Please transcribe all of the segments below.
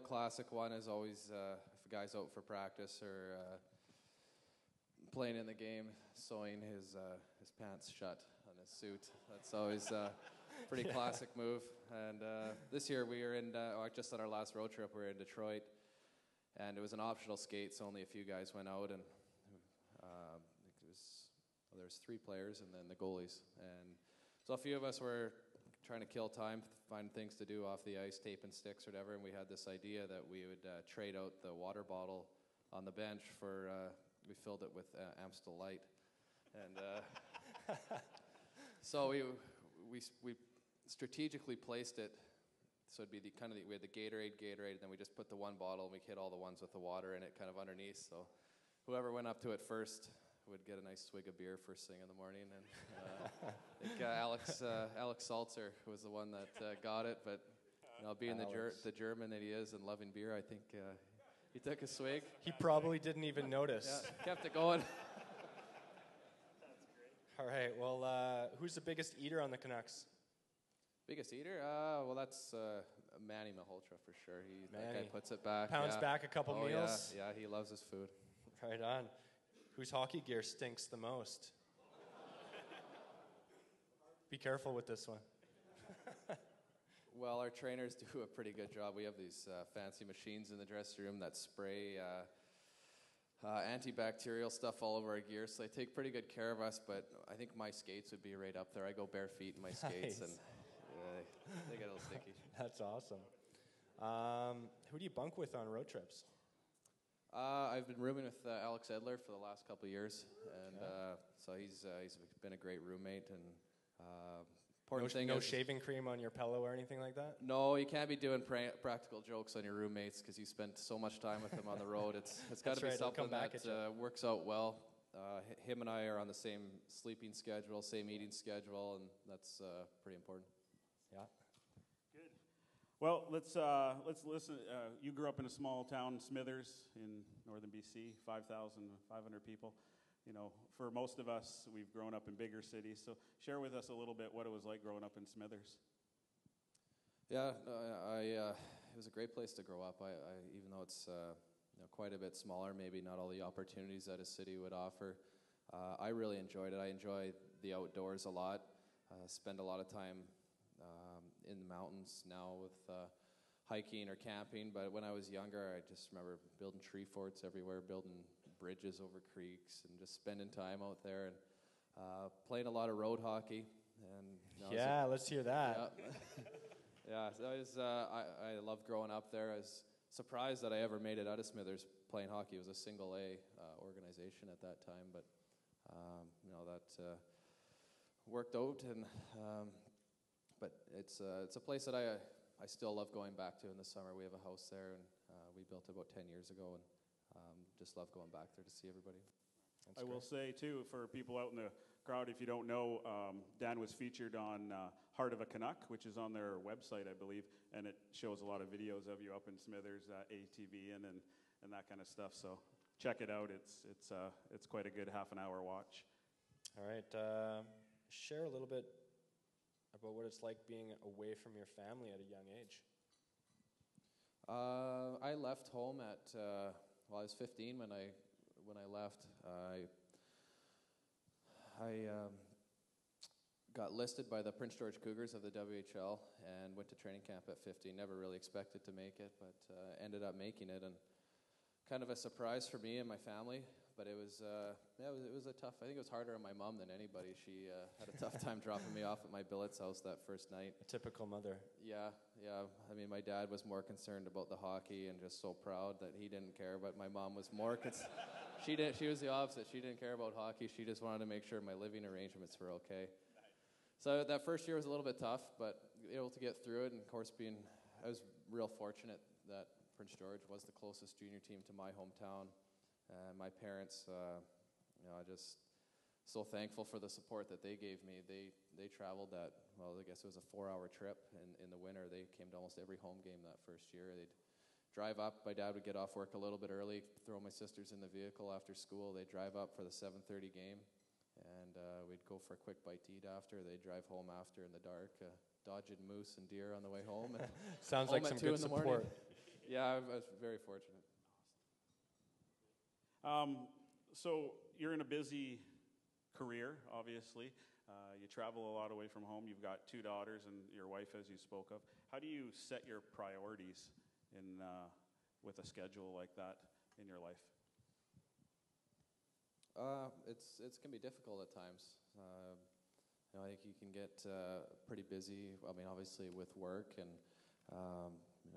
the classic one is always if a guy's out for practice or playing in the game, sewing his pants shut on his suit. That's always a pretty classic move. And this year we were in, just on our last road trip, we were in Detroit, and it was an optional skate, so only a few guys went out, and there was 3 players and then the goalies. And so a few of us were trying to kill time, find things to do off the ice, tape and sticks or whatever, and we had this idea that we would trade out the water bottle on the bench for, we filled it with Amstel Light. And so we strategically placed it, so it'd be we had the Gatorade, and then we just put the one bottle and we hit all the ones with the water in it kind of underneath, so whoever went up to it first would get a nice swig of beer first thing in the morning. And I think Alex Salzer was the one that got it, but being the German that he is and loving beer, I think he took a swig. He probably didn't even notice. Yeah, kept it going. That's great. All right, well, who's the biggest eater on the Canucks? Biggest eater? Well, that's Manny Malhotra for sure. That guy puts it back. Pounds back a couple meals? Yeah, he loves his food. Right on. Whose hockey gear stinks the most? Be careful with this one. Well, our trainers do a pretty good job. We have these fancy machines in the dressing room that spray antibacterial stuff all over our gear, so they take pretty good care of us, but I think my skates would be right up there. I go bare feet in my skates, and they get a little sticky. That's awesome. Who do you bunk with on road trips? I've been rooming with Alex Edler for the last couple of years, and so he's been a great roommate. And no shaving cream on your pillow or anything like that? No, you can't be doing practical jokes on your roommates because you spent so much time with them on the road. It's got to be something that works out well. Him and I are on the same sleeping schedule, same eating schedule, and that's pretty important. Yeah. Good. Well, let's listen. You grew up in a small town, Smithers, in northern BC, 5,500 people. For most of us, we've grown up in bigger cities. So share with us a little bit what it was like growing up in Smithers. Yeah, it was a great place to grow up. Even though it's quite a bit smaller, maybe not all the opportunities that a city would offer, I really enjoyed it. I enjoy the outdoors a lot. Spend a lot of time in the mountains now with hiking or camping, but when I was younger, I just remember building tree forts everywhere, building bridges over creeks, and just spending time out there and playing a lot of road hockey. And let's hear that. Yeah, so I loved growing up there. I was surprised that I ever made it out of Smithers playing hockey. It was a single A organization at that time, but that worked out. And but it's a place that I still love going back to in the summer. We have a house there, and we built it about 10 years ago, and just love going back there to see everybody. I will say, too, for people out in the crowd, if you don't know, Dan was featured on Heart of a Canuck, which is on their website, I believe, and it shows a lot of videos of you up in Smithers, ATV and that kind of stuff. So check it out. It's quite a good half an hour watch. All right. Share a little bit about what it's like being away from your family at a young age. I left home at I was 15 when I left. I got listed by the Prince George Cougars of the WHL and went to training camp at 15. Never really expected to make it, but ended up making it, and kind of a surprise for me and my family. But it was a tough. I think it was harder on my mom than anybody. She had a tough time dropping me off at my billet's house that first night. A typical mother. Yeah. I mean, my dad was more concerned about the hockey and just so proud that he didn't care. But my mom was more. She was the opposite. She didn't care about hockey. She just wanted to make sure my living arrangements were okay. So that first year was a little bit tough, but able to get through it. And of course, I was real fortunate that Prince George was the closest junior team to my hometown. My parents, I just so thankful for the support that they gave me. They traveled I guess it was a 4-hour trip in the winter. They came to almost every home game that first year. They'd drive up. My dad would get off work a little bit early, throw my sisters in the vehicle after school. They'd drive up for the 7:30 game, and we'd go for a quick bite to eat after. They'd drive home after in the dark, dodging moose and deer on the way home. And sounds like some good support. Yeah, I was very fortunate. So you're in a busy career, obviously. You travel a lot away from home. You've got 2 daughters and your wife, as you spoke of. How do you set your priorities with a schedule like that in your life? It's can be difficult at times. I think you can get pretty busy. I mean, obviously with work and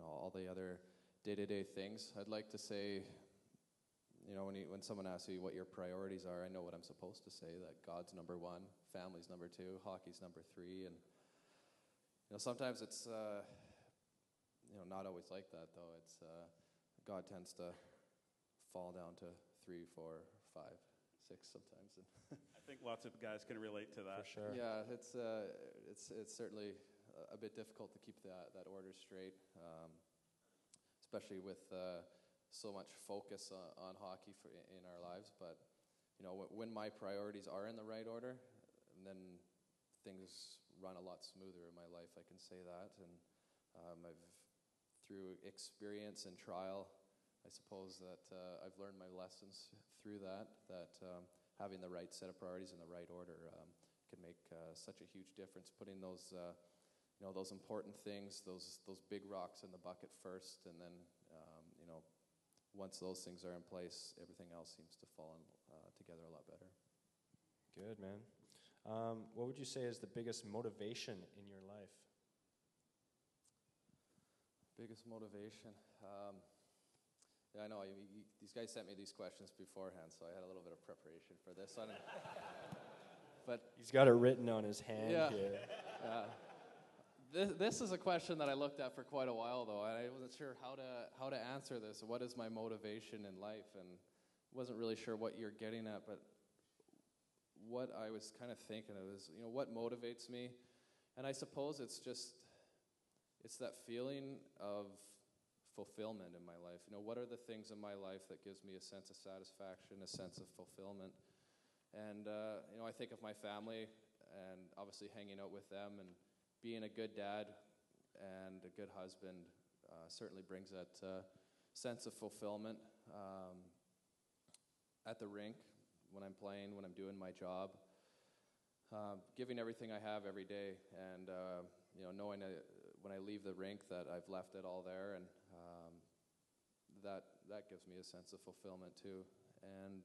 all the other day-to-day things. I'd like to say, when someone asks me what your priorities are, I know what I'm supposed to say. That God's number 1, family's number 2, hockey's number 3, and sometimes it's not always like that though. It's God tends to fall down to 3, 4, 5, 6 sometimes. I think lots of guys can relate to that. For sure. Yeah, it's certainly a bit difficult to keep that order straight, especially with so much focus on hockey in our lives. But when my priorities are in the right order, then things run a lot smoother in my life. I can say that, and through experience and trial, I suppose that I've learned my lessons through that. Having the right set of priorities in the right order can make such a huge difference. Putting those those important things, those big rocks in the bucket first, and then once those things are in place, everything else seems to fall together a lot better. Good, man. What would you say is the biggest motivation in your life? Biggest motivation. Yeah, I know. These guys sent me these questions beforehand, so I had a little bit of preparation for this one. But He's got it written on his hand here. This is a question that I looked at for quite a while, though, and I wasn't sure how to answer this. What is my motivation in life? And wasn't really sure what you're getting at, but what I was kind of thinking of is, what motivates me? And I suppose it's that feeling of fulfillment in my life. What are the things in my life that gives me a sense of satisfaction, a sense of fulfillment? And, I think of my family and obviously hanging out with them and being a good dad and a good husband certainly brings that sense of fulfillment at the rink, when I'm playing, when I'm doing my job, giving everything I have every day, and knowing when I leave the rink that I've left it all there, and that gives me a sense of fulfillment too. And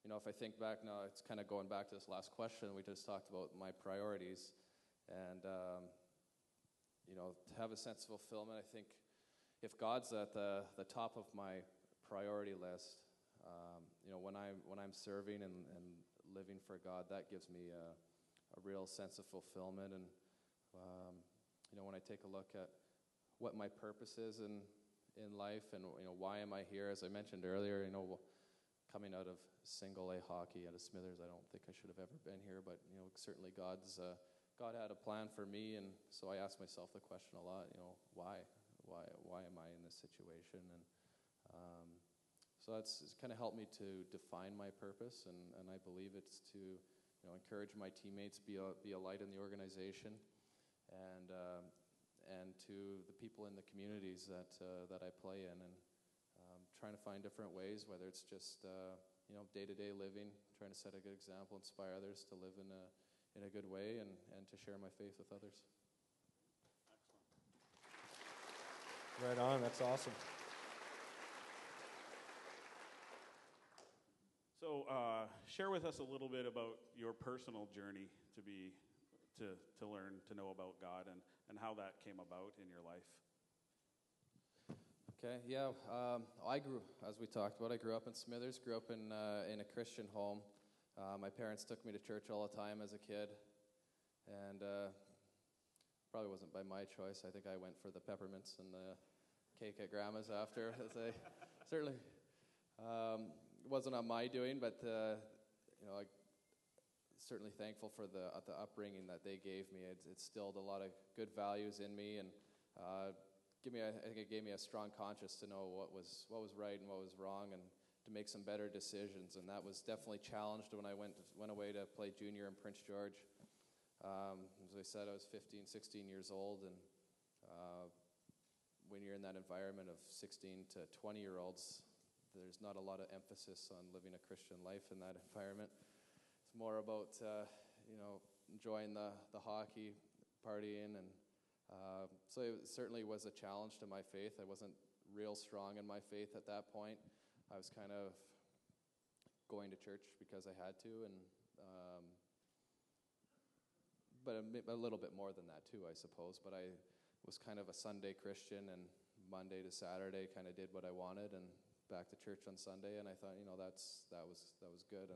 if I think back now, it's kind of going back to this last question we just talked about, my priorities, and to have a sense of fulfillment. I think if God's at the top of my priority list, when I'm serving and living for God, that gives me a real sense of fulfillment. And when I take a look at what my purpose is in life, and why am I here, as I mentioned earlier, coming out of single A hockey out of Smithers, I don't think I should have ever been here, but certainly God had a plan for me, and so I ask myself the question a lot, why am I in this situation? And so it's kind of helped me to define my purpose, and I believe it's to encourage my teammates, be a light in the organization, and to the people in the communities that I play in, and trying to find different ways, whether it's just day-to-day living, trying to set a good example, inspire others to live in a good way, and to share my faith with others. Right on, that's awesome. So share with us a little bit about your personal journey to learn to know about God, and how that came about in your life. Okay, yeah. As we talked about, I grew up in Smithers, grew up in a Christian home. My parents took me to church all the time as a kid, and probably wasn't by my choice. I think I went for the peppermints and the cake at Grandma's after. Certainly wasn't on my doing, but I'm certainly thankful for the upbringing that they gave me. It instilled a lot of good values in me, and I think it gave me a strong conscience to know what was right and what was wrong, and to make some better decisions. And that was definitely challenged when I went away to play junior in Prince George. As I said, I was 15, 16 years old, and when you're in that environment of 16 to 20-year-olds, there's not a lot of emphasis on living a Christian life in that environment. It's more about, enjoying the hockey, partying, and so it certainly was a challenge to my faith. I wasn't real strong in my faith at that point. I was kind of going to church because I had to, and but a little bit more than that too, I suppose. But I was kind of a Sunday Christian, and Monday to Saturday kind of did what I wanted, and back to church on Sunday. And I thought, that was good.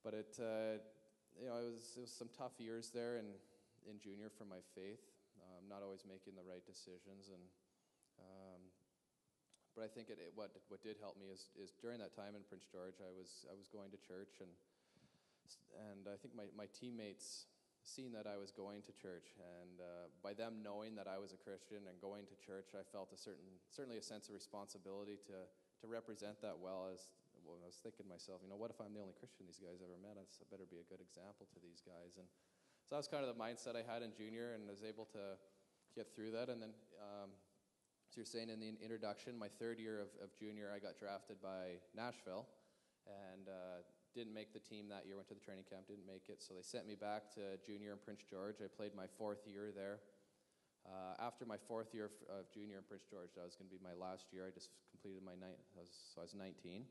But it was some tough years there in junior for my faith. Not always making the right decisions, and but I think what did help me is during that time in Prince George, I was going to church, and I think my teammates seen that I was going to church, and by them knowing that I was a Christian and going to church, I felt certainly a sense of responsibility to represent that well. I was thinking to myself, what if I'm the only Christian these guys ever met? I better be a good example to these guys. And so that was kind of the mindset I had in junior, and I was able to get through that. And then, as you're saying in the introduction, my third year of junior, I got drafted by Nashville, and didn't make the team that year. Went to the training camp, didn't make it. So they sent me back to junior in Prince George. I played my fourth year there. After my fourth year of junior in Prince George, that was going to be my last year. I just completed my so I was 19.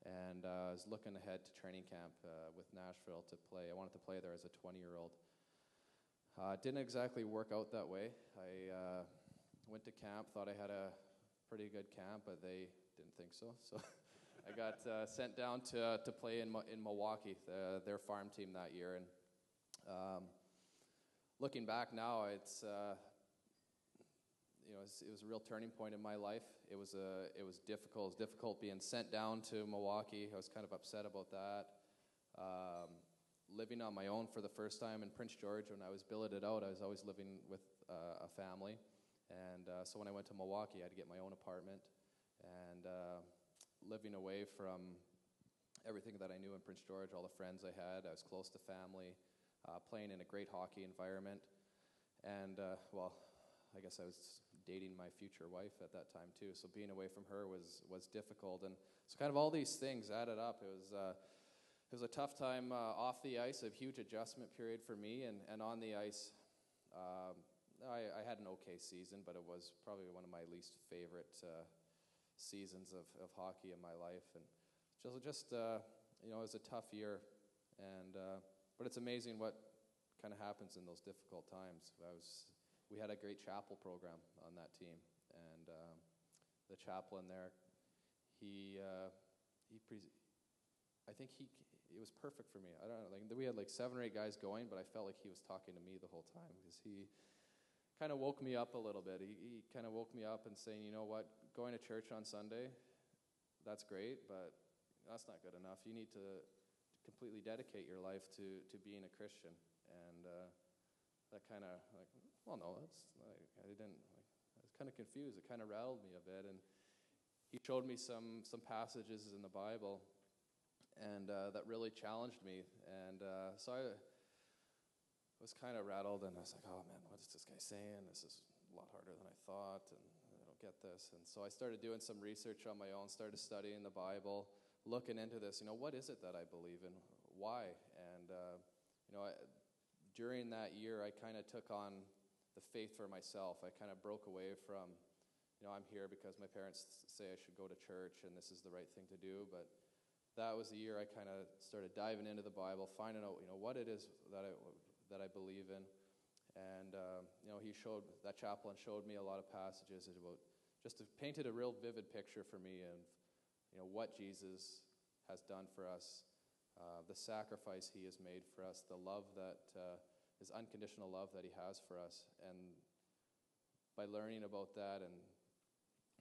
And I was looking ahead to training camp with Nashville to play. I wanted to play there as a 20-year-old. Didn't exactly work out that way. I went to camp, thought I had a pretty good camp, but they didn't think so. So I got sent down to play in Milwaukee, their farm team that year. And looking back now, it was a real turning point in my life. It was difficult. It was difficult being sent down to Milwaukee. I was kind of upset about that. Living on my own for the first time in Prince George. When I was billeted out, I was always living with a family. And so when I went to Milwaukee, I had to get my own apartment. And living away from everything that I knew in Prince George, all the friends I had, I was close to family, playing in a great hockey environment. And, I guess I was dating my future wife at that time too, so being away from her was difficult, and so kind of all these things added up. It was a tough time off the ice, a huge adjustment period for me, and on the ice, I had an okay season, but it was probably one of my least favorite seasons of hockey in my life, and it was a tough year, and but it's amazing what kind of happens in those difficult times. We had a great chapel program on that team, and the chaplain there, it was perfect for me. I don't know, we had 7 or 8 guys going, but I felt like he was talking to me the whole time, because he kind of woke me up a little bit. He kind of woke me up and saying, you know what, going to church on Sunday, that's great, but that's not good enough. You need to completely dedicate your life to being a Christian, and that kind of I was kind of confused. It kind of rattled me a bit, and he showed me some passages in the Bible, and that really challenged me, and so I was kind of rattled, and I was like, oh man, what is this guy saying? This is a lot harder than I thought, and I don't get this. And so I started doing some research on my own, started studying the Bible, looking into this, what is it that I believe in? Why? And during that year, I kind of took on the faith for myself. I kind of broke away from, I'm here because my parents say I should go to church and this is the right thing to do. But that was the year I kind of started diving into the Bible, finding out, what it is that I believe in. And, that chaplain showed me a lot of passages about, painted a real vivid picture for me of, what Jesus has done for us, the sacrifice he has made for us, the love that, his unconditional love that he has for us. And by learning about that and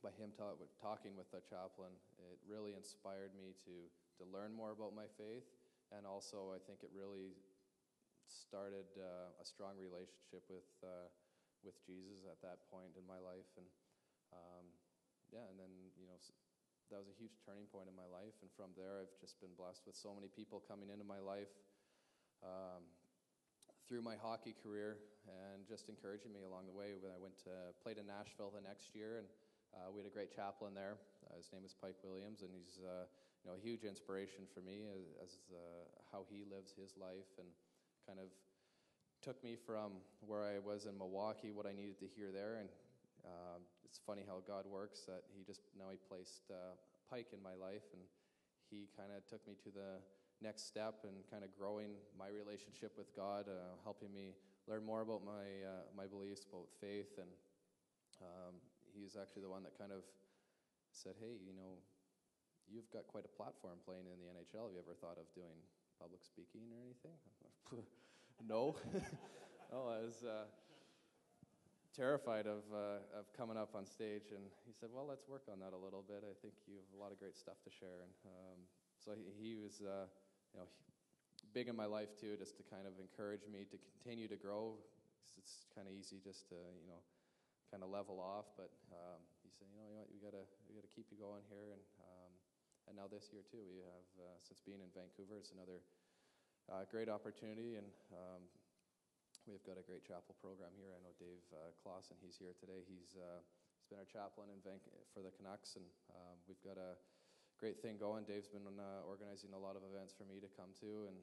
by him talking with the chaplain, it really inspired me to learn more about my faith. And also, I think it really started a strong relationship with Jesus at that point in my life. And and then, that was a huge turning point in my life. And from there, I've just been blessed with so many people coming into my life through my hockey career and just encouraging me along the way. When I played in Nashville the next year, and we had a great chaplain there. His name is Pike Williams, and he's a huge inspiration for me as how he lives his life, and kind of took me from where I was in Milwaukee, what I needed to hear there. And it's funny how God works, that he placed Pike in my life, and he kind of took me to the next step and kind of growing my relationship with God, helping me learn more about my beliefs about faith. And he's actually the one that kind of said, hey, you've got quite a platform playing in the NHL. Have you ever thought of doing public speaking or anything? No. No, I was terrified of coming up on stage, and he said, well, let's work on that a little bit. I think you have a lot of great stuff to share. And so he was big in my life too, just to kind of encourage me to continue to grow, because it's kind of easy just to kind of level off. But he said, you know what, we gotta keep you going here. And now this year too, we have since being in Vancouver, it's another great opportunity, and we've got a great chapel program here. I know Dave Clausen, he's here today. He's been our chaplain for the Canucks, and we've got a great thing going. Dave's been organizing a lot of events for me to come to, and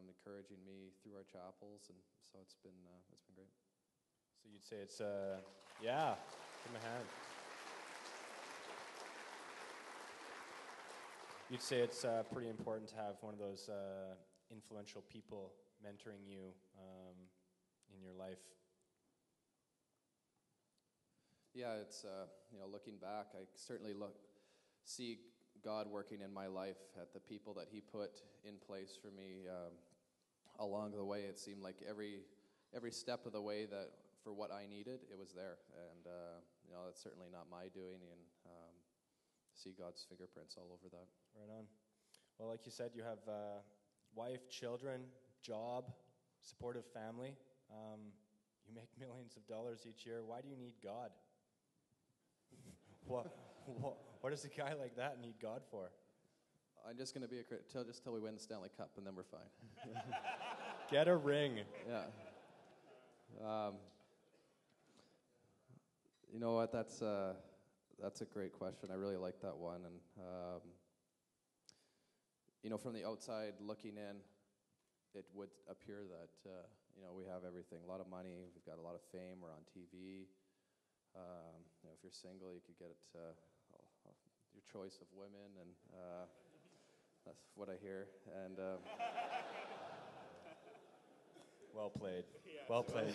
encouraging me through our chapels, and so it's been great. So you'd say it's yeah, give him a hand. You'd say it's pretty important to have one of those influential people mentoring you in your life. Yeah, it's looking back, I certainly see God working in my life at the people that He put in place for me along the way. It seemed like every step of the way that for what I needed, it was there, and that's certainly not my doing, and see God's fingerprints all over that. Right on. Well, like you said, you have wife, children, job, supportive family. You make millions of dollars each year. Why do you need God? What does a guy like that need God for? I'm just going to be just till we win the Stanley Cup, and then we're fine. Get a ring. Yeah. You know what? That's a great question. I really like that one. And from the outside looking in, it would appear that we have everything. A lot of money. We've got a lot of fame. We're on TV. If you're single, you could get your choice of women, and that's what I hear. And well played. Well played.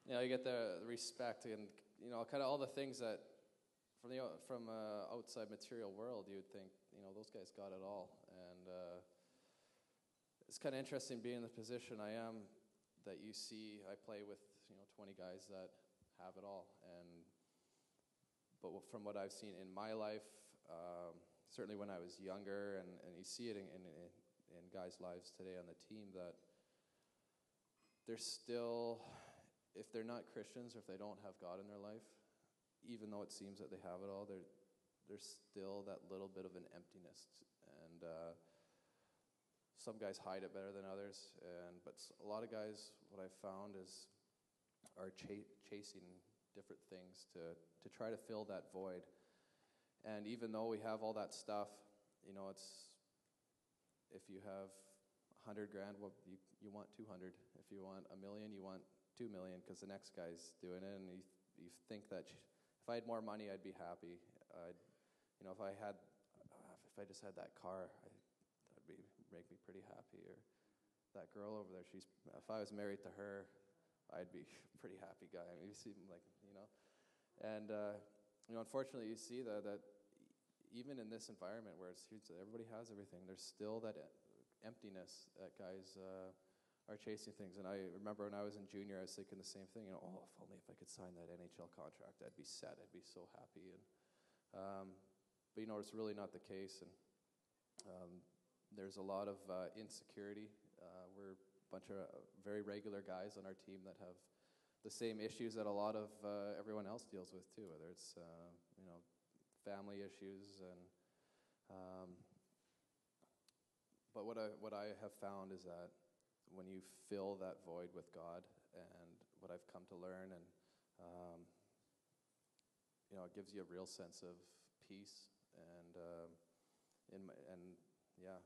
You get the respect, and kind of all the things that from outside material world, you would think those guys got it all. And it's kind of interesting being in the position I am, that you see I play with 20 guys that have it all. But from what I've seen in my life, certainly when I was younger, and you see it in guys' lives today on the team, that they're still, if they're not Christians, or if they don't have God in their life, even though it seems that they have it all, there's still that little bit of an emptiness. And some guys hide it better than others, but a lot of guys, what I've found are chasing different things to try to fill that void. And even though we have all that stuff, it's, if you have $100,000, well, you want 200. If you want $1 million, you want 2 million, because the next guy's doing it, and you think that if I had more money, I'd be happy. If I just had that car, that'd make me pretty happy. Or that girl over there, if I was married to her, I'd be a pretty happy guy. I mean, you see, and unfortunately, you see that even in this environment where everybody has everything, there's still that emptiness that guys are chasing things. And I remember when I was in junior, I was thinking the same thing. If only if I could sign that NHL contract, I'd be set. I'd be so happy. But it's really not the case. And there's a lot of insecurity. We're a bunch of very regular guys on our team that have the same issues that a lot of everyone else deals with too, whether it's family issues and But what I have found is that when you fill that void with God, and what I've come to learn, and it gives you a real sense of peace. And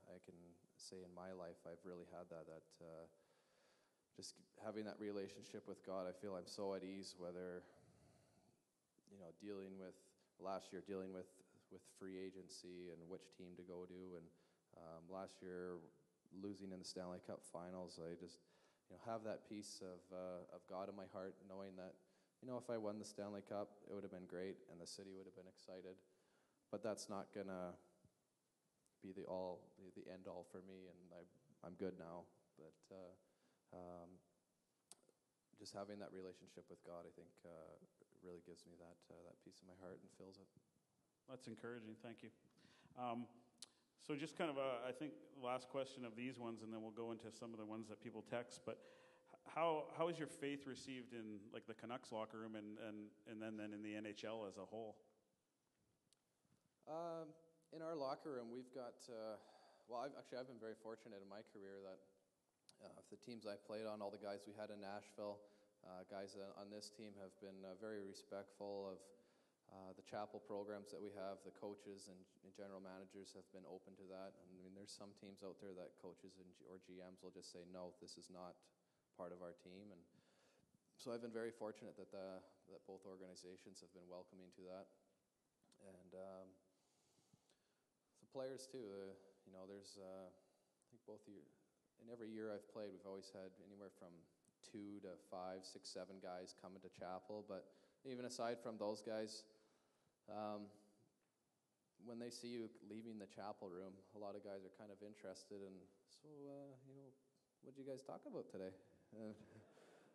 I can say in my life I've really had that. Just having that relationship with God, I feel I'm so at ease. Whether dealing with free agency and which team to go to, and last year losing in the Stanley Cup Finals, I just have that peace of God in my heart, knowing that if I won the Stanley Cup, it would have been great and the city would have been excited, but that's not gonna be the end all for me, and I'm good now. But just having that relationship with God, I think, really gives me that peace in my heart and fills it. That's encouraging. Thank you. So just kind of I think last question of these ones, and then we'll go into some of the ones that people text. But how is your faith received in like the Canucks locker room and then in the NHL as a whole? In our locker room, we've got. I've been very fortunate in my career that the teams I've played on, all the guys we had in Nashville, guys on this team have been very respectful of the chapel programs that we have. The coaches and general managers have been open to that. I mean, there's some teams out there that coaches or GMs will just say, no, this is not part of our team. And so I've been very fortunate that both organizations have been welcoming to that. And the players too. There's I think both in every year I've played, we've always had anywhere from 2 to 5, 6, 7 guys coming to chapel. But even aside from those guys, when they see you leaving the chapel room, a lot of guys are kind of interested in, so, what did you guys talk about today?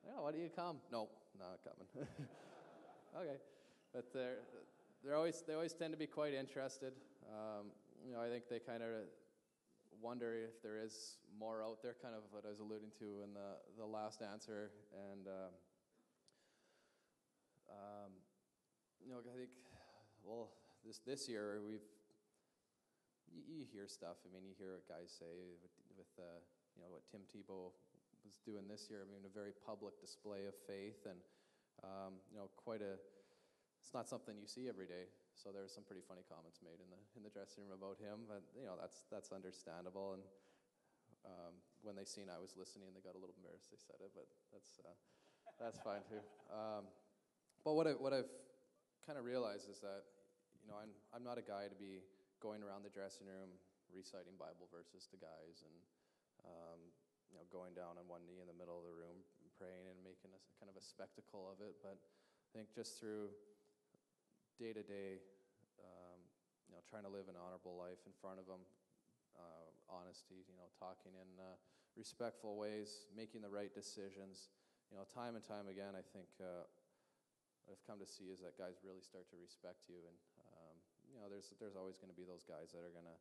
Why do you come? No, not coming. Okay. But they always tend to be quite interested. I think they kind of wonder if there is more out there, kind of what I was alluding to in the last answer. And I think, this year you hear stuff. I mean, you hear what guys say with what Tim Tebow was doing this year. I mean, a very public display of faith, and it's not something you see every day. So there were some pretty funny comments made in the dressing room about him, but that's understandable. And when they seen I was listening, they got a little embarrassed. They said it, but that's fine too. But what I've kind of realized is that I'm not a guy to be going around the dressing room reciting Bible verses to guys, and going down on one knee in the middle of the room praying and making a kind of a spectacle of it. But I think just through day-to-day, trying to live an honorable life in front of them, honesty, talking in respectful ways, making the right decisions, time and time again, I think what I've come to see is that guys really start to respect you. And there's always going to be those guys that are going to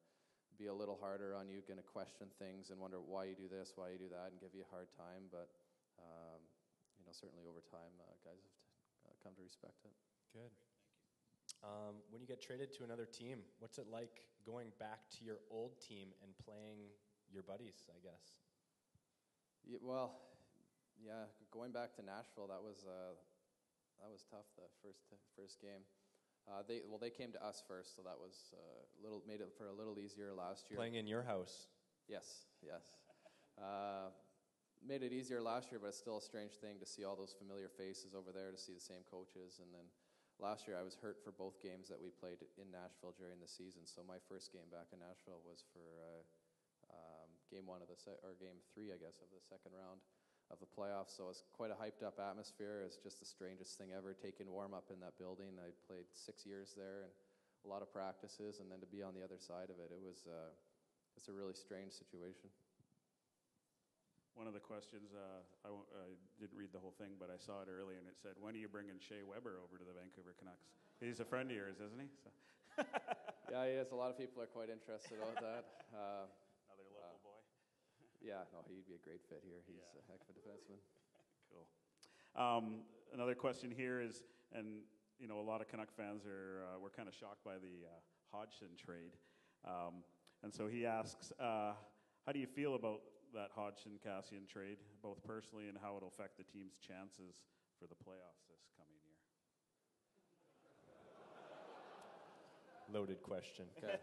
be a little harder on you, going to question things and wonder why you do this, why you do that, and give you a hard time. But certainly over time, guys have come to respect it. Good. When you get traded to another team, what's it like going back to your old team and playing your buddies, I guess? Going back to Nashville, that was tough. The first game. They came to us first, so that was made it for a little easier last year. Playing in your house. Yes. Made it easier last year, but it's still a strange thing to see all those familiar faces over there, to see the same coaches. And then last year I was hurt for both games that we played in Nashville during the season. So my first game back in Nashville was for game 3, I guess, of the second round of the playoffs. So it was quite a hyped up atmosphere. It's just the strangest thing ever, taking warm up in that building. I played 6 years there and a lot of practices, and then to be on the other side of it, it's a really strange situation. One of the questions, I didn't read the whole thing, but I saw it early, and it said, when are you bringing Shea Weber over to the Vancouver Canucks? He's a friend of yours, isn't he? So. Yeah, he is. A lot of people are quite interested about that. Another local boy. Yeah, no, he'd be a great fit here. He's a heck of a defenseman. Cool. Another question here is, and a lot of Canuck fans were kind of shocked by the Hodgson trade. And so he asks, How do you feel about that Hodgson-Cassian trade, both personally and how it'll affect the team's chances for the playoffs this coming year? Loaded question. Okay.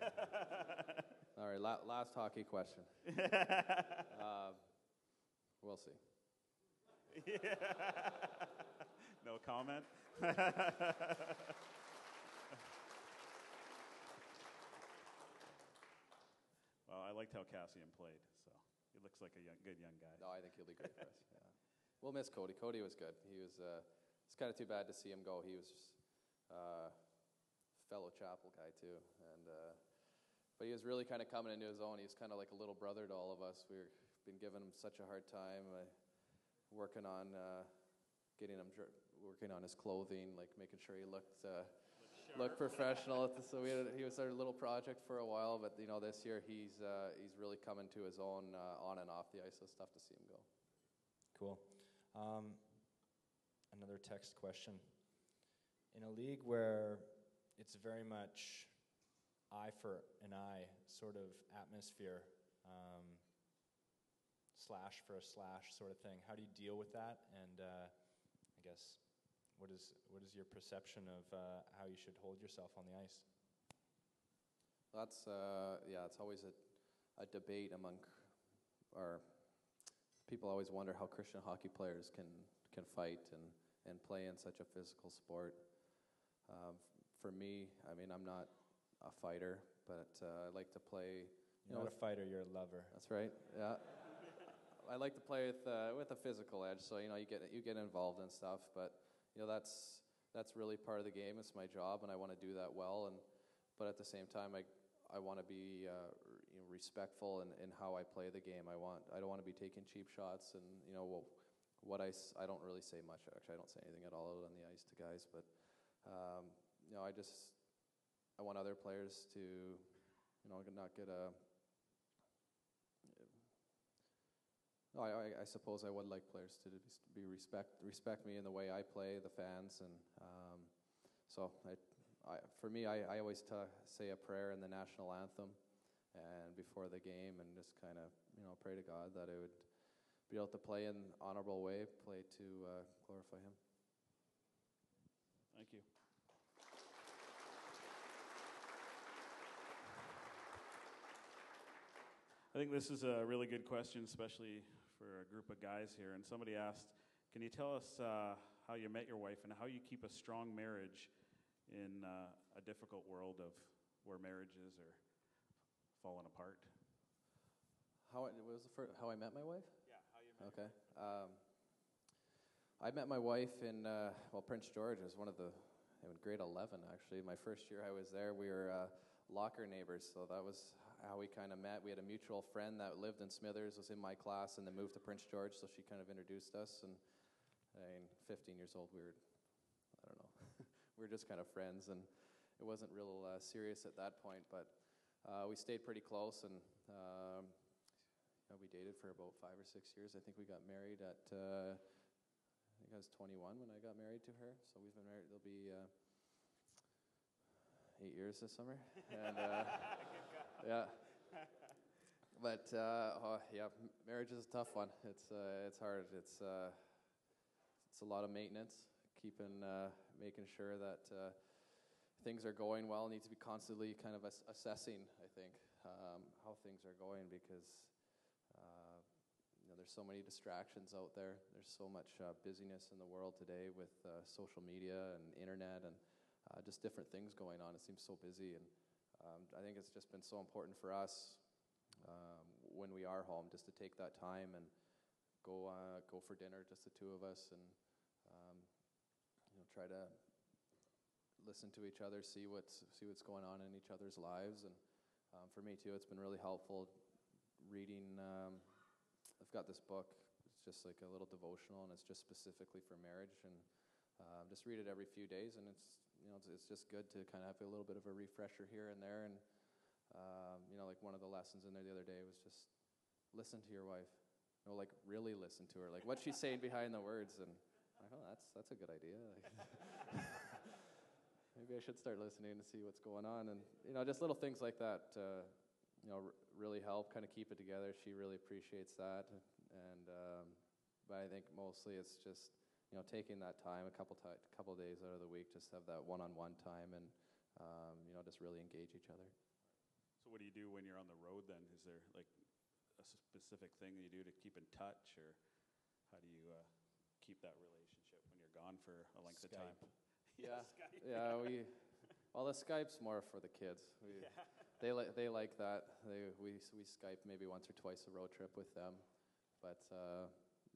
All right, last hockey question. We'll see. No comment? Well, I liked how Cassian played, so he looks like a good young guy. No, I think he'll be great for us. Yeah. We'll miss Cody. Cody was good. He was. It's kind of too bad to see him go. He was fellow Chapel guy too, and but he was really kind of coming into his own. He's kind of like a little brother to all of us. We've been giving him such a hard time, working on working on his clothing, like making sure he looked professional. So he was our little project for a while, but this year he's really coming to his own on and off the ice. So it's tough to see him go. Cool. Another text question. In a league where it's very much eye for an eye sort of atmosphere, slash for a slash sort of thing, how do you deal with that? And I guess what is your perception of how you should hold yourself on the ice? That's it's always a debate among our people. Always wonder how Christian hockey players can fight and play in such a physical sport. For me, I mean, I'm not a fighter, but I like to play. You're not a fighter, you're a lover. That's right. Yeah, I like to play with a physical edge. So you get involved in stuff, but that's really part of the game. It's my job, and I want to do that well. But at the same time, I want to be respectful in how I play the game. I don't want to be taking cheap shots, and I don't really say much. Actually, I don't say anything at all out on the ice to guys, but I want other players to not get a. No, I suppose I would like players to be respect me in the way I play, the fans, and so for me, I always say a prayer in the national anthem and before the game, and just kind of pray to God that I would be able to play in an honorable way, play to glorify Him. Thank you. I think this is a really good question, especially for a group of guys here. And somebody asked, can you tell us how you met your wife and how you keep a strong marriage in a difficult world of where marriages are falling apart? How I met my wife? Yeah, how you met. Okay. I met my wife in Prince George. It was in grade 11 actually. My first year I was there, we were locker neighbors, so that was how we kind of met. We had a mutual friend that lived in Smithers, was in my class, and then moved to Prince George, so she kind of introduced us. And 15 years old, we were just kind of friends, and it wasn't real serious at that point, but we stayed pretty close, and we dated for about 5 or 6 years. I think we got married I think I was 21 when I got married to her, so we've been married, it'll be 8 years this summer, and yeah. But marriage is a tough one. It's hard. It's a lot of maintenance, making sure that things are going well. Need to be constantly kind of assessing, I think, how things are going, because there's so many distractions out there. There's so much busyness in the world today with social media and internet and just different things going on. It seems so busy, and I think it's just been so important for us when we are home just to take that time and go for dinner, just the two of us, and try to listen to each other, see what's going on in each other's lives. And for me too, it's been really helpful reading. I've got this book. It's just like a little devotional, and it's just specifically for marriage, and just read it every few days, and it's just good to kind of have a little bit of a refresher here and there. And like one of the lessons in there the other day was just listen to your wife. Like really listen to her, like what she's saying behind the words. And I'm like, that's a good idea. Maybe I should start listening to see what's going on, and just little things like that. really help kind of keep it together. She really appreciates that, and but I think mostly it's just taking that time, a couple days out of the week, just have that one-on-one time, and just really engage each other. So what do you do when you're on the road then? Is there like a specific thing that you do to keep in touch, or how do you keep that relationship when you're gone for a length of time? Yeah, Skype. yeah. The Skype's more for the kids. They like that. We Skype maybe once or twice a road trip with them, but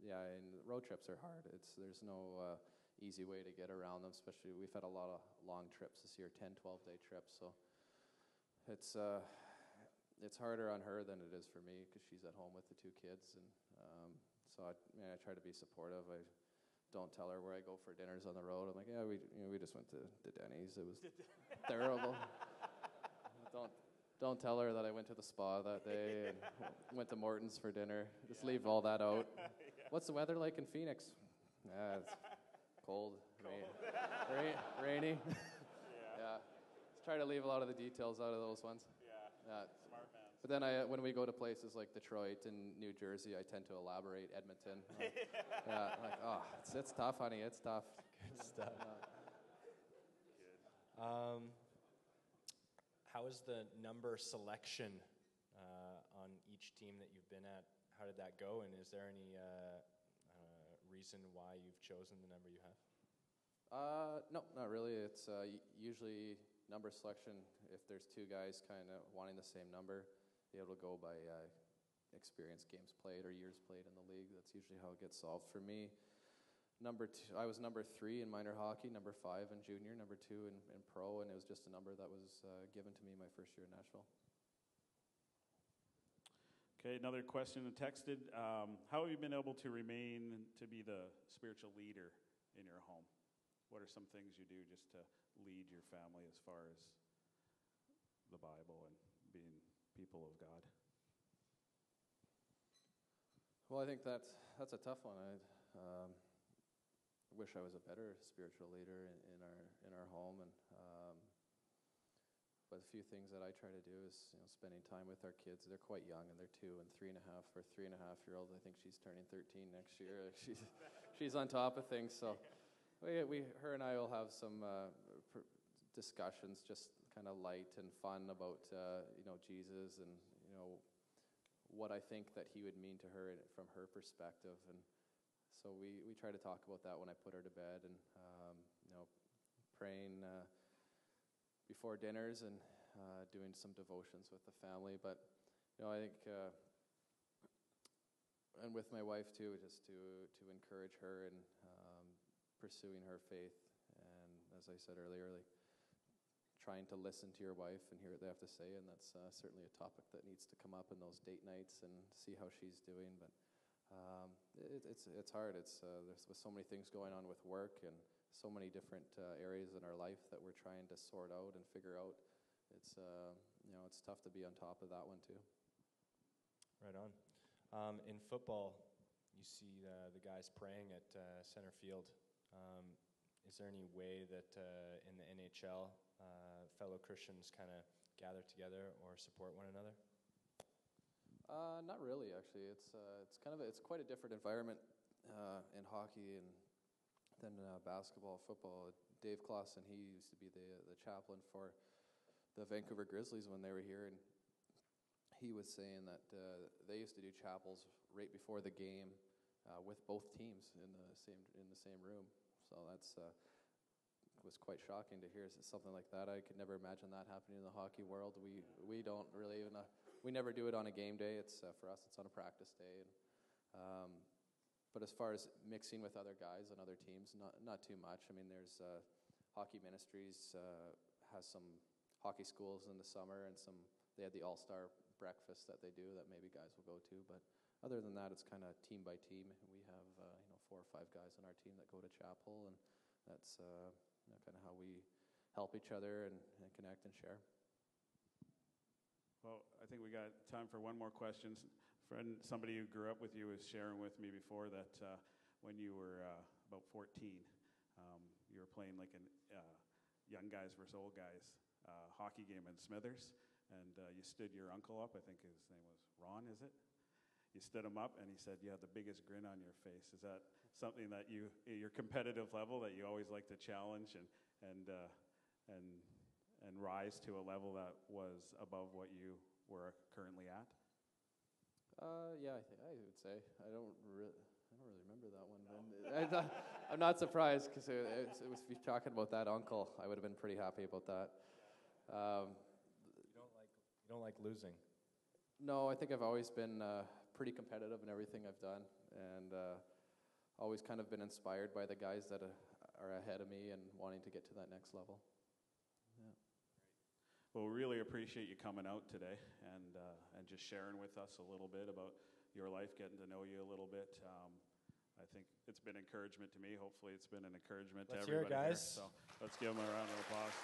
and road trips are hard. There's no easy way to get around them. Especially we've had a lot of long trips this year, 10, 12-day trips. So it's harder on her than it is for me because she's at home with the two kids, and so I try to be supportive. I don't tell her where I go for dinners on the road. I'm like, yeah, we just went to Denny's. It was terrible. Don't tell her that I went to the spa that day and went to Morton's for dinner. Just leave all that out. Yeah. What's the weather like in Phoenix? It's cold. Rainy. Yeah. Just try to leave a lot of the details out of those ones. Yeah. Smart man. But then when we go to places like Detroit and New Jersey, I tend to elaborate. Edmonton. It's tough, honey. It's tough. Good stuff. Good. How is the number selection on each team that you've been at? How did that go? And is there any reason why you've chosen the number you have? No, not really. It's usually number selection. If there's two guys kind of wanting the same number, be able to go by experience, games played, or years played in the league. That's usually how it gets solved for me. Number two, I was number 3 in minor hockey, number 5 in junior, number 2 in pro, and it was just a number that was given to me my first year in Nashville. Okay, another question texted. How have you been able to remain to be the spiritual leader in your home? What are some things you do just to lead your family as far as the Bible and being people of God? Well, I think that's a tough one. I wish I was a better spiritual leader in our home, and but a few things that I try to do is spending time with our kids. They're quite young, and they're 2 and 3.5. For 3.5-year-old, I think she's turning 13 next year. She's on top of things. So her and I will have some discussions, just kind of light and fun about Jesus and what I think that he would mean to her from her perspective. And so we try to talk about that when I put her to bed, and praying before dinners, and doing some devotions with the family. But I think, and with my wife too, just to encourage her in pursuing her faith. And as I said earlier, like trying to listen to your wife and hear what they have to say, and that's certainly a topic that needs to come up in those date nights and see how she's doing. But it's hard. There's with so many things going on with work and so many different areas in our life that we're trying to sort out and figure out. It's tough to be on top of that one too. Right on. In football, you see the guys praying at center field. Is there any way that in the NHL fellow Christians kind of gather together or support one another? Not really, actually. It's quite a different environment in hockey than basketball, football. Dave Clausen, he used to be the chaplain for the Vancouver Grizzlies when they were here, and he was saying that they used to do chapels right before the game with both teams in the same room. So that's was quite shocking to hear something like that. I could never imagine that happening in the hockey world. We don't really even we never do it on a game day. It's for us, it's on a practice day. But as far as mixing with other guys on other teams, not too much. I mean, there's Hockey Ministries has some hockey schools in the summer, and they have the all-star breakfast that they do that maybe guys will go to. But other than that, it's kind of team by team. We have 4 or 5 guys on our team that go to chapel, and that's kind of how we help each other and connect and share. Well, I think we got time for one more question. Somebody who grew up with you was sharing with me before that when you were about 14, you were playing like a young guys versus old guys hockey game in Smithers, and you stood your uncle up. I think his name was Ron, is it? You stood him up, and he said you had the biggest grin on your face. Is that something that your competitive level that you always like to challenge and rise to a level that was above what you were currently at? Yeah, I would say I don't really remember that one. No. I'm not surprised because it was if you're talking about that uncle, I would have been pretty happy about that. You don't like losing. No, I think I've always been pretty competitive in everything I've done, and always kind of been inspired by the guys that are ahead of me and wanting to get to that next level. Yeah. Well, we really appreciate you coming out today and just sharing with us a little bit about your life, getting to know you a little bit. I think it's been encouragement to me. Hopefully it's been an encouragement to everybody here, guys. So let's give them a round of applause.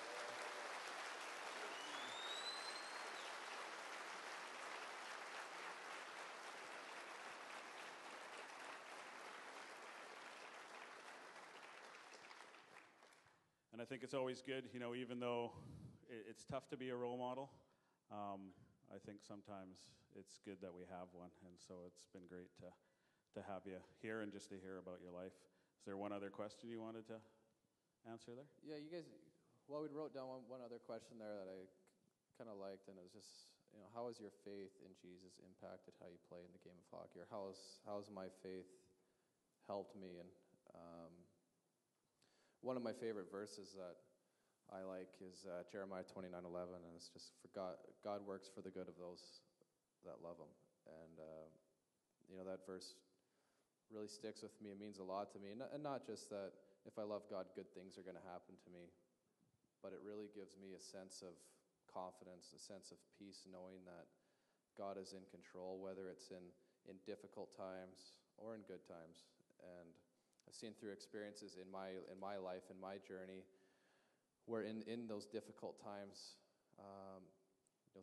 And I think it's always good, even though it's tough to be a role model, I think sometimes it's good that we have one. And so it's been great to have you here and just to hear about your life. Is there one other question you wanted to answer there? Yeah, you guys, we wrote down one other question there that I kind of liked, and it was just, how has your faith in Jesus impacted how you play in the game of hockey? Or how's my faith helped me? And one of my favorite verses that I like is Jeremiah 29:11, and it's just for God works for the good of those that love Him, and that verse really sticks with me. It means a lot to me, and not just that if I love God, good things are going to happen to me, but it really gives me a sense of confidence, a sense of peace, knowing that God is in control, whether it's in difficult times or in good times. And I've seen through experiences in my life, in my journey, where in those difficult times,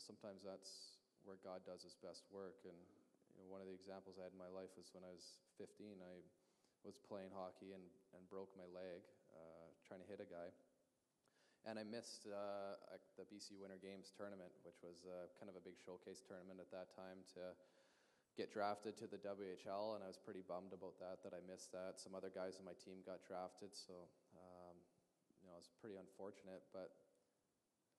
sometimes that's where God does His best work. And one of the examples I had in my life was when I was 15. I was playing hockey and broke my leg trying to hit a guy. And I missed the BC Winter Games tournament, which was kind of a big showcase tournament at that time to get drafted to the WHL, and I was pretty bummed about that I missed that. Some other guys on my team got drafted, so it was pretty unfortunate. But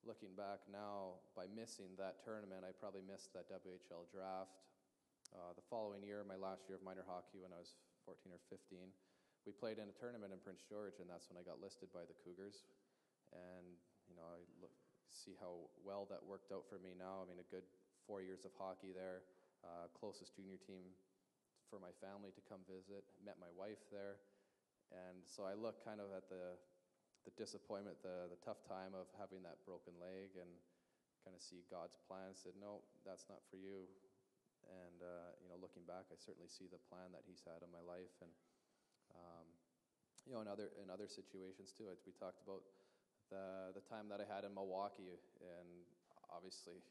looking back now, by missing that tournament, I probably missed that WHL draft. The following year, my last year of minor hockey when I was 14 or 15, we played in a tournament in Prince George, and that's when I got listed by the Cougars. And, I see how well that worked out for me now. I mean, a good 4 years of hockey there. Closest junior team for my family to come visit. Met my wife there. And so I look kind of at the disappointment, the tough time of having that broken leg, and kind of see God's plan. Said, no, that's not for you. And, looking back, I certainly see the plan that He's had in my life. And, in other situations too. We talked about the time that I had in Milwaukee, and obviously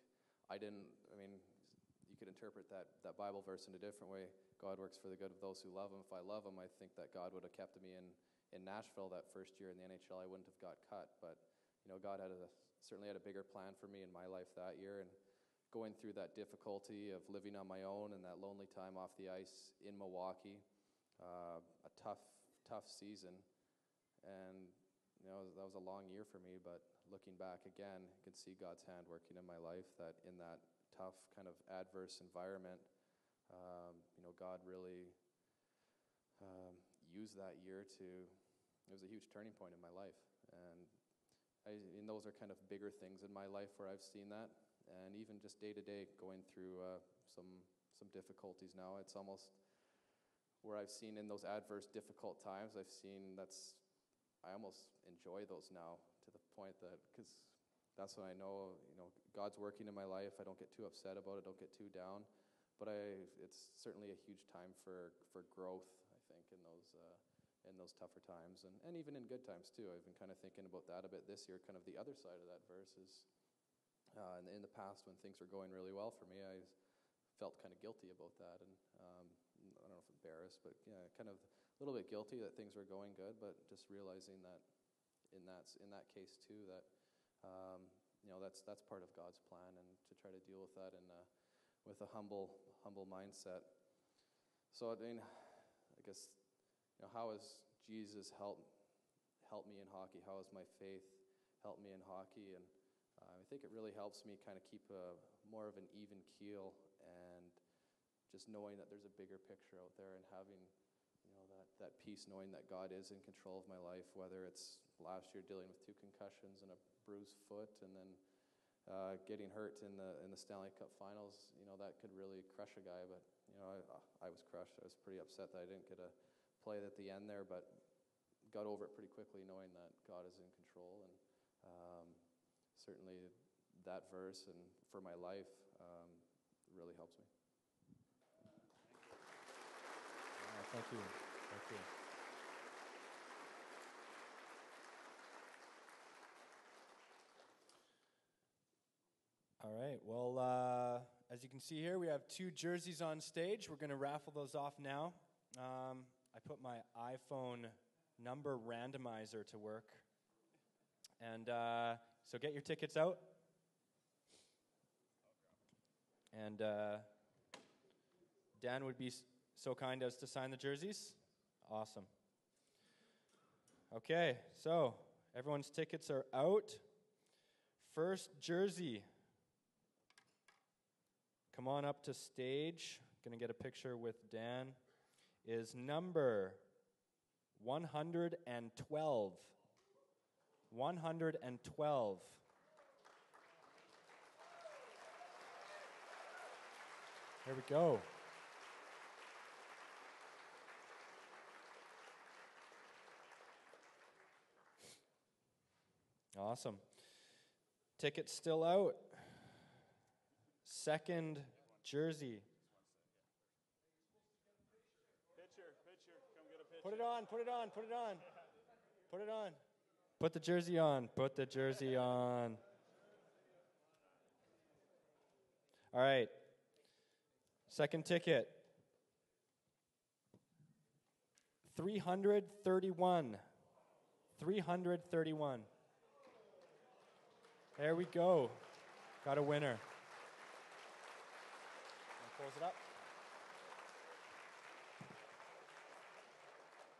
you could interpret that Bible verse in a different way. God works for the good of those who love Him. If I love Him, I think that God would have kept me in Nashville that first year in the NHL. I wouldn't have got cut, but God certainly had a bigger plan for me in my life that year. And going through that difficulty of living on my own and that lonely time off the ice in Milwaukee, a tough season, and that was a long year for me. But looking back again, I can see God's hand working in my life. That in that tough kind of adverse environment, God really used that year it was a huge turning point in my life. And those are kind of bigger things in my life where I've seen that. And even just day to day going through some difficulties now, it's almost where I've seen in those adverse, difficult times, I almost enjoy those now to the point that, because that's when I know, God's working in my life. I don't get too upset about it, don't get too down. But it's certainly a huge time for growth, I think, in those tougher times, and even in good times too. I've been kind of thinking about that a bit this year. Kind of the other side of that verse is, in the past when things were going really well for me, I felt kind of guilty about that, and I don't know if embarrassed, but yeah, kind of a little bit guilty that things were going good. But just realizing that in that case too, that that's part of God's plan, and to try to deal with that with a humble mindset. So I mean, I guess, how has Jesus helped me in hockey? How has my faith helped me in hockey? And I think it really helps me kind of keep more of an even keel, and just knowing that there's a bigger picture out there, and having that peace, knowing that God is in control of my life, whether it's last year dealing with 2 concussions and a bruised foot, and then getting hurt in the Stanley Cup Finals. That could really crush a guy, but I was crushed. I was pretty upset that I didn't get a play at the end there, but got over it pretty quickly, knowing that God is in control. And certainly that verse, and for my life, really helps me. Thank you. Thank you. All right. Well, as you can see here, we have 2 jerseys on stage. We're going to raffle those off now. I put my iPhone number randomizer to work. And so get your tickets out. And Dan would be so kind as to sign the jerseys. Awesome. Okay, so everyone's tickets are out. First jersey. Come on up to stage. Going to get a picture with Dan. Is number 112. 112. There we go. Awesome. Tickets still out. Second jersey. Pitcher, come get a picture. Put it on, put it on, put it on. Put it on. Put the jersey on, put the jersey on. All right. Second ticket. 331. 331. There we go. Got a winner. Close it up.